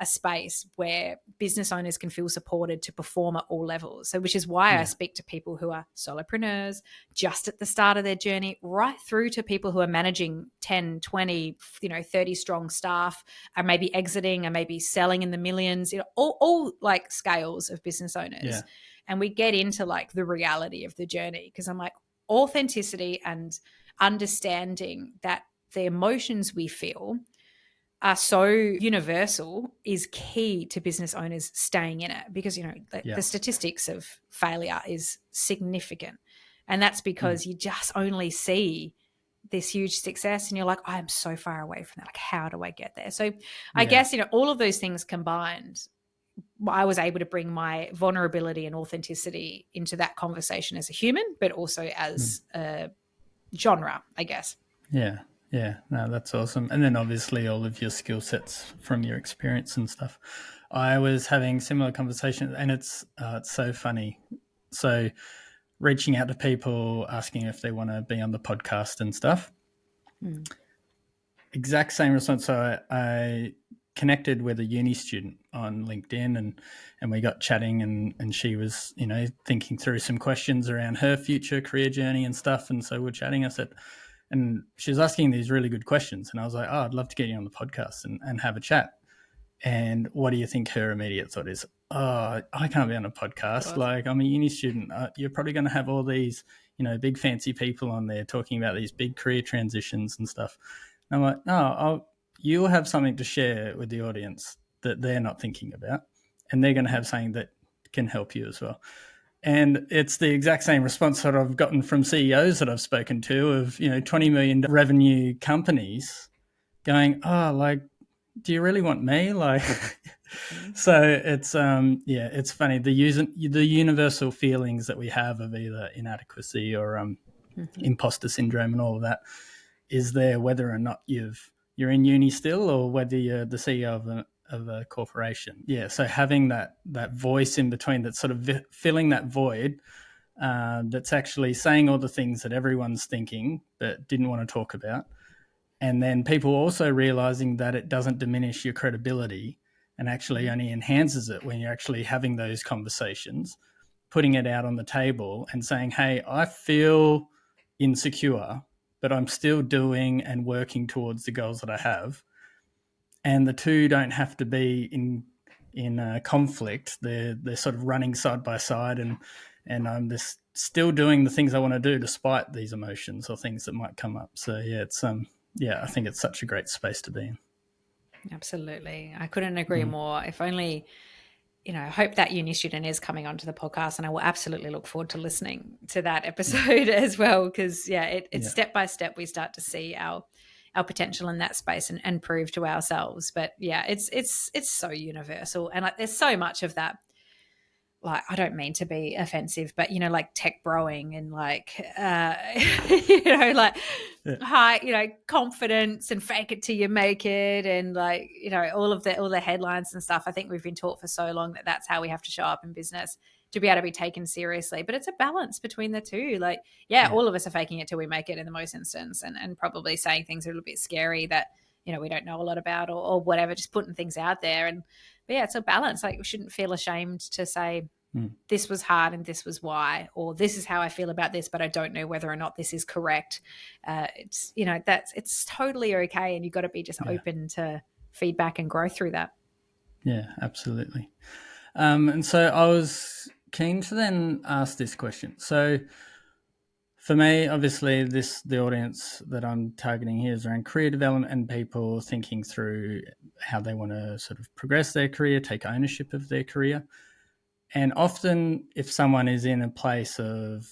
a space where business owners can feel supported to perform at all levels. So which is why I speak to people who are solopreneurs just at the start of their journey, right through to people who are managing 10, 20, 30 strong staff, are maybe exiting and maybe selling in the millions, all like scales of business owners. Yeah. And we get into like the reality of the journey because I'm like, authenticity and understanding that the emotions we feel are so universal is key to business owners staying in it because, the statistics of failure is significant. And that's because you just only see this huge success and you're like, I am so far away from that. Like, how do I get there? So I guess, all of those things combined, I was able to bring my vulnerability and authenticity into that conversation as a human, but also as a genre, I guess. Yeah. Yeah, no, that's awesome. And then obviously all of your skill sets from your experience and stuff. I was having similar conversations and it's so funny. So reaching out to people, asking if they want to be on the podcast and stuff. Exact same response. So I connected with a uni student on LinkedIn and we got chatting and she was, thinking through some questions around her future career journey and stuff. And so we're chatting. I said, And she was asking these really good questions. And I was like, oh, I'd love to get you on the podcast and have a chat. And what do you think her immediate thought is? Oh, I can't be on a podcast. Like, I'm a uni student. You're probably going to have all these, big fancy people on there talking about these big career transitions and stuff. And I'm like, no, you'll have something to share with the audience that they're not thinking about. And they're going to have something that can help you as well. And it's the exact same response that I've gotten from CEOs that I've spoken to of, $20 million revenue companies going, oh, like, do you really want me? Like, so it's, it's funny. The universal feelings that we have of either inadequacy or imposter syndrome and all of that is there, whether or not you're in uni still or whether you're the CEO of a corporation. Yeah, so having that voice in between that's sort of filling that void, that's actually saying all the things that everyone's thinking but didn't want to talk about. And then people also realizing that it doesn't diminish your credibility and actually only enhances it when you're actually having those conversations, putting it out on the table and saying, hey, I feel insecure, but I'm still doing and working towards the goals that I have. And the two don't have to be in conflict. They're sort of running side by side, and I'm just still doing the things I want to do despite these emotions or things that might come up. So yeah, it's I think it's such a great space to be in. Absolutely. I couldn't agree more. If only, I hope that uni student is coming onto the podcast, and I will absolutely look forward to listening to that episode as well. Because it's step by step we start to see our potential in that space and prove to ourselves. But yeah, it's so universal, and like there's so much of that. Like, I don't mean to be offensive, but, like tech broing and like, high, confidence and fake it till you make it. And like, all the headlines and stuff. I think we've been taught for so long that that's how we have to show up in business to be able to be taken seriously. But it's a balance between the two. Like, all of us are faking it till we make it in the most instance, and probably saying things a little bit scary that, we don't know a lot about or whatever, just putting things out there. But yeah, it's a balance. Like, we shouldn't feel ashamed to say this was hard and this was why, or this is how I feel about this, but I don't know whether or not this is correct. It's totally okay. And you've got to be just open to feedback and grow through that. Yeah, absolutely. And so I was keen to then ask this question. So for me, obviously, the audience that I'm targeting here is around career development and people thinking through how they want to sort of progress their career, take ownership of their career. And often if someone is in a place of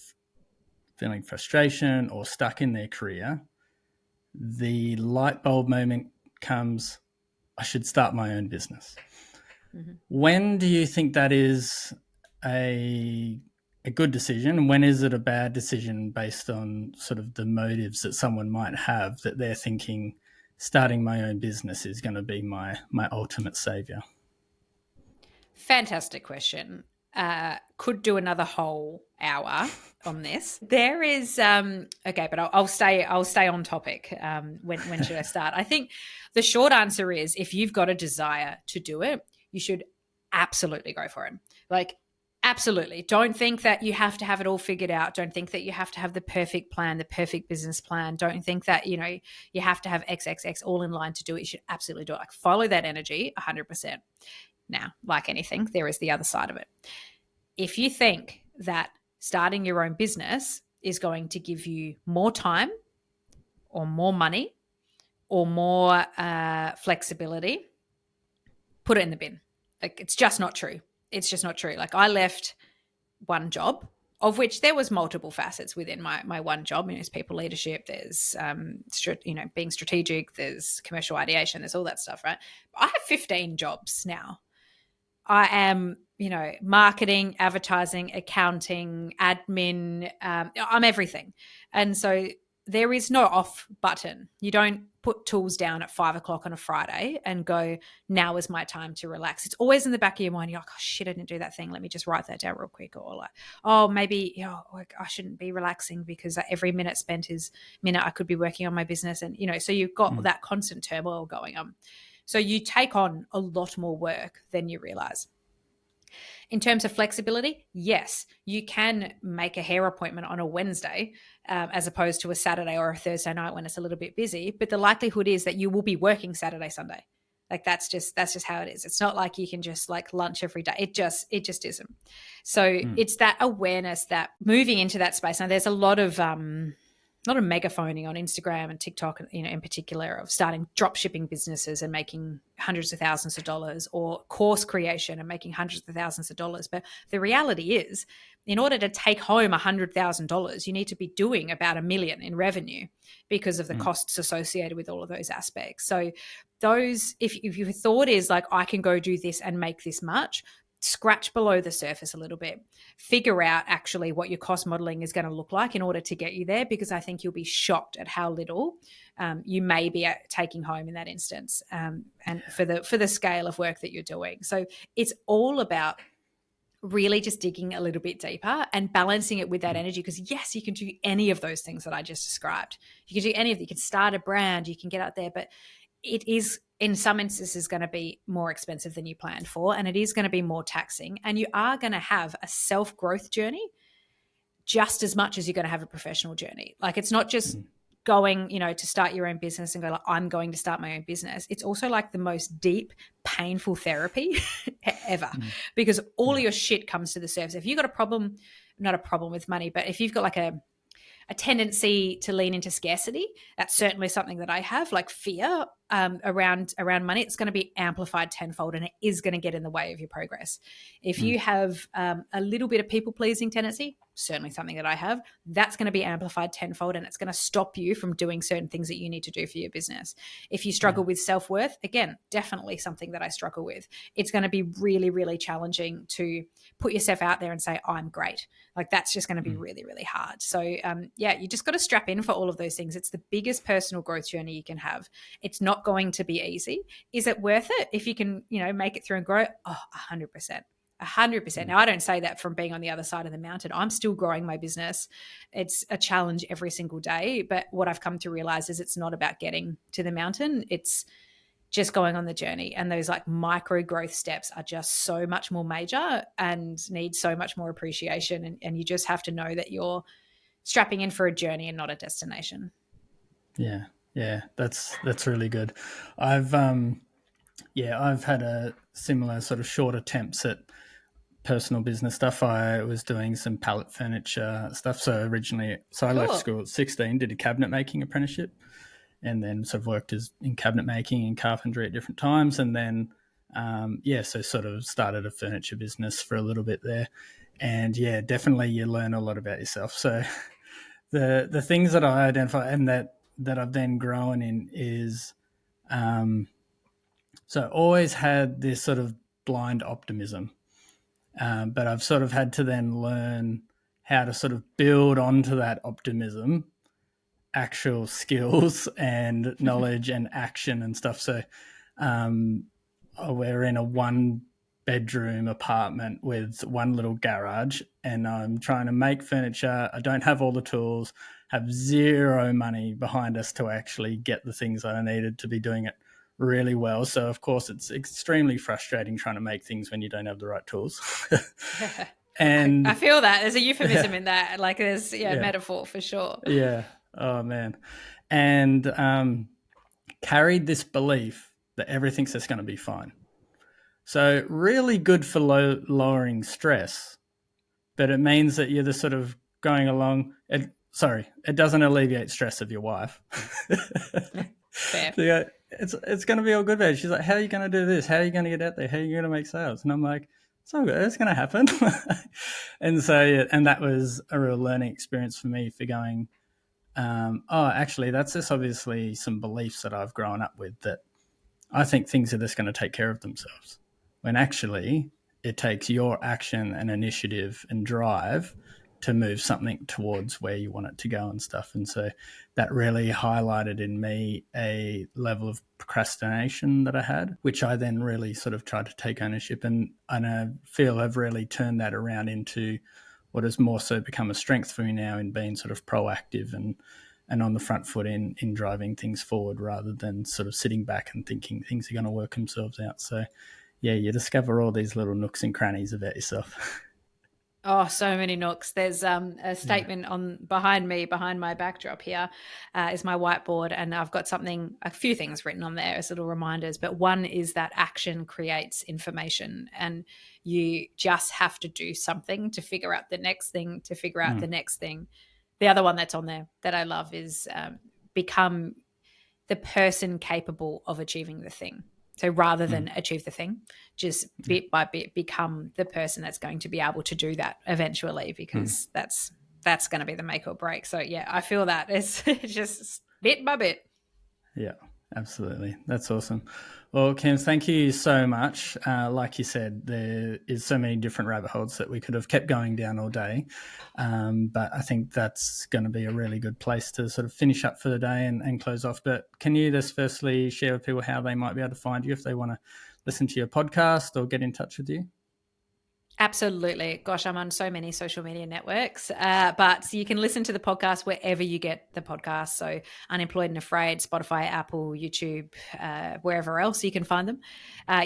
feeling frustration or stuck in their career, the light bulb moment comes, I should start my own business. Mm-hmm. When do you think that is a good decision? And when is it a bad decision based on sort of the motives that someone might have that they're thinking starting my own business is going to be my ultimate savior? Fantastic question. Could do another whole hour on this. There is okay, but I'll stay on topic. When should I start? I think the short answer is if you've got a desire to do it, you should absolutely go for it. Like, absolutely. Don't think that you have to have it all figured out. Don't think that you have to have the perfect plan, the perfect business plan. Don't think that, you have to have XXX all in line to do it. You should absolutely do it. Like, follow that energy 100%. Now, like anything, there is the other side of it. If you think that starting your own business is going to give you more time or more money or more flexibility, put it in the bin. Like, it's just not true. It's just not true. Like, I left one job, of which there was multiple facets within my one job. There's people leadership, there's being strategic, there's commercial ideation, there's all that stuff, right? I have 15 jobs now. I am, marketing, advertising, accounting, admin. I'm everything. And so there is no off button. You don't put tools down at 5:00 on a Friday and go, now is my time to relax. It's always in the back of your mind. You're like, oh shit, I didn't do that thing. Let me just write that down real quick. Or like, oh, maybe I shouldn't be relaxing because every minute spent is minute I could be working on my business. And, so you've got that constant turmoil going on. So you take on a lot more work than you realize. In terms of flexibility, yes, you can make a hair appointment on a Wednesday as opposed to a Saturday or a Thursday night when it's a little bit busy. But the likelihood is that you will be working Saturday, Sunday. Like that's just how it is. It's not like you can just like lunch every day. It just isn't. So it's that awareness that moving into that space. Now there's a lot of megaphoning on Instagram and TikTok, in particular, of starting drop shipping businesses and making hundreds of thousands of dollars, or course creation and making hundreds of thousands of dollars. But the reality is, in order to take home $100,000, you need to be doing about $1 million in revenue because of the costs associated with all of those aspects. So those, if your thought is like, I can go do this and make this much, scratch below the surface a little bit, figure out actually what your cost modeling is going to look like in order to get you there, because I think you'll be shocked at how little you may be taking home in that instance, and for the scale of work that you're doing. So it's all about really just digging a little bit deeper and balancing it with that energy, because yes, you can do any of those things that I just described. You can do any of them. You can start a brand, you can get out there, but it is in some instances going to be more expensive than you planned for, and it is going to be more taxing, and you are going to have a self-growth journey just as much as you're going to have a professional journey. Like it's not just going, to start your own business and go like, I'm going to start my own business. It's also like the most deep, painful therapy ever, because all of your shit comes to the surface. If you've got a problem, not a problem with money, but if you've got like a tendency to lean into scarcity, that's certainly something that I have, like fear around money, it's going to be amplified tenfold, and it is going to get in the way of your progress. If you have a little bit of people-pleasing tendency, certainly something that I have, that's going to be amplified tenfold, and it's going to stop you from doing certain things that you need to do for your business. If you struggle with self-worth, again, definitely something that I struggle with. It's going to be really, really challenging to put yourself out there and say, I'm great. Like that's just going to be really, really hard. So you just got to strap in for all of those things. It's the biggest personal growth journey you can have. It's not going to be easy. Is it worth it if you can, make it through and grow? Oh, 100%. 100%. Now, I don't say that from being on the other side of the mountain. I'm still growing my business. It's a challenge every single day. But what I've come to realize is it's not about getting to the mountain. It's just going on the journey. And those like micro growth steps are just so much more major and need so much more appreciation. And you just have to know that you're strapping in for a journey and not a destination. Yeah, that's really good. I've had a similar sort of short attempts at personal business stuff. I was doing some pallet furniture stuff. So I left school at 16, did a cabinet making apprenticeship, and then sort of worked in cabinet making and carpentry at different times. And then, so sort of started a furniture business for a little bit there. And yeah, definitely you learn a lot about yourself. So the things that I identify and that I've then grown in is, so always had this sort of blind optimism, but I've sort of had to then learn how to sort of build onto that optimism actual skills and knowledge and action and stuff. So we're in a 1-bedroom apartment with one little garage, and I'm trying to make furniture. I don't have all the tools, have zero money behind us to actually get the things that I needed to be doing it really well. So of course it's extremely frustrating trying to make things when you don't have the right tools. And I feel that there's a euphemism in that, like there's metaphor for sure. Yeah. Oh man. And carried this belief that everything's just going to be fine. So really good for lowering stress, but it means that you're just sort of going along. It doesn't alleviate stress of your wife. Fair. So it's going to be all good, babe. She's like, how are you going to do this? How are you going to get out there? How are you going to make sales? And I'm like, it's all good. It's going to happen. And so, and that was a real learning experience for me for going, actually, that's just obviously some beliefs that I've grown up with, that I think things are just going to take care of themselves, when actually it takes your action and initiative and drive to move something towards where you want it to go and stuff. And so that really highlighted in me a level of procrastination that I had, which I then really sort of tried to take ownership, and I feel I've really turned that around into what has more so become a strength for me now, in being sort of proactive and on the front foot in driving things forward, rather than sort of sitting back and thinking things are going to work themselves out. So yeah, you discover all these little nooks and crannies about yourself. Oh, so many nooks. There's a statement on behind me, behind my backdrop here, is my whiteboard, and I've got a few things written on there as little reminders. But one is that action creates information, and you just have to do something to figure out the next thing, to figure out the next thing. The other one that's on there that I love is become the person capable of achieving the thing. So rather than achieve the thing, just bit by bit become the person that's going to be able to do that eventually, because that's going to be the make or break. So yeah, I feel that it's just bit by bit. Yeah, absolutely. That's awesome. Well, Kim, thank you so much. Like you said, there is so many different rabbit holes that we could have kept going down all day. But I think that's going to be a really good place to sort of finish up for the day and close off. But can you just firstly share with people how they might be able to find you if they want to listen to your podcast or get in touch with you? Absolutely. Gosh, I'm on so many social media networks, but you can listen to the podcast wherever you get the podcast. So Unemployed and Afraid, Spotify, Apple, YouTube, wherever else you can find them.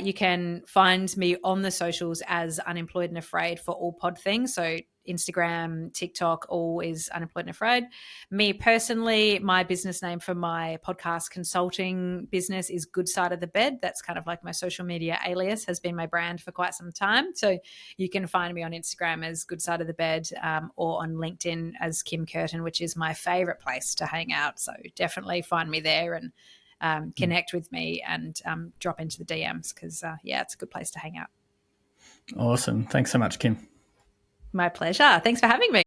You can find me on the socials as Unemployed and Afraid for all pod things. So Instagram, TikTok, all is Unemployed and Afraid. Me personally, my business name for my podcast consulting business is Good Side of the Bed. That's kind of like my social media alias, has been my brand for quite some time. So you can find me on Instagram as Good Side of the Bed, or on LinkedIn as Kim Kerton, which is my favorite place to hang out. So definitely find me there and connect with me and drop into the DMs, because, it's a good place to hang out. Awesome. Thanks so much, Kim. My pleasure. Thanks for having me.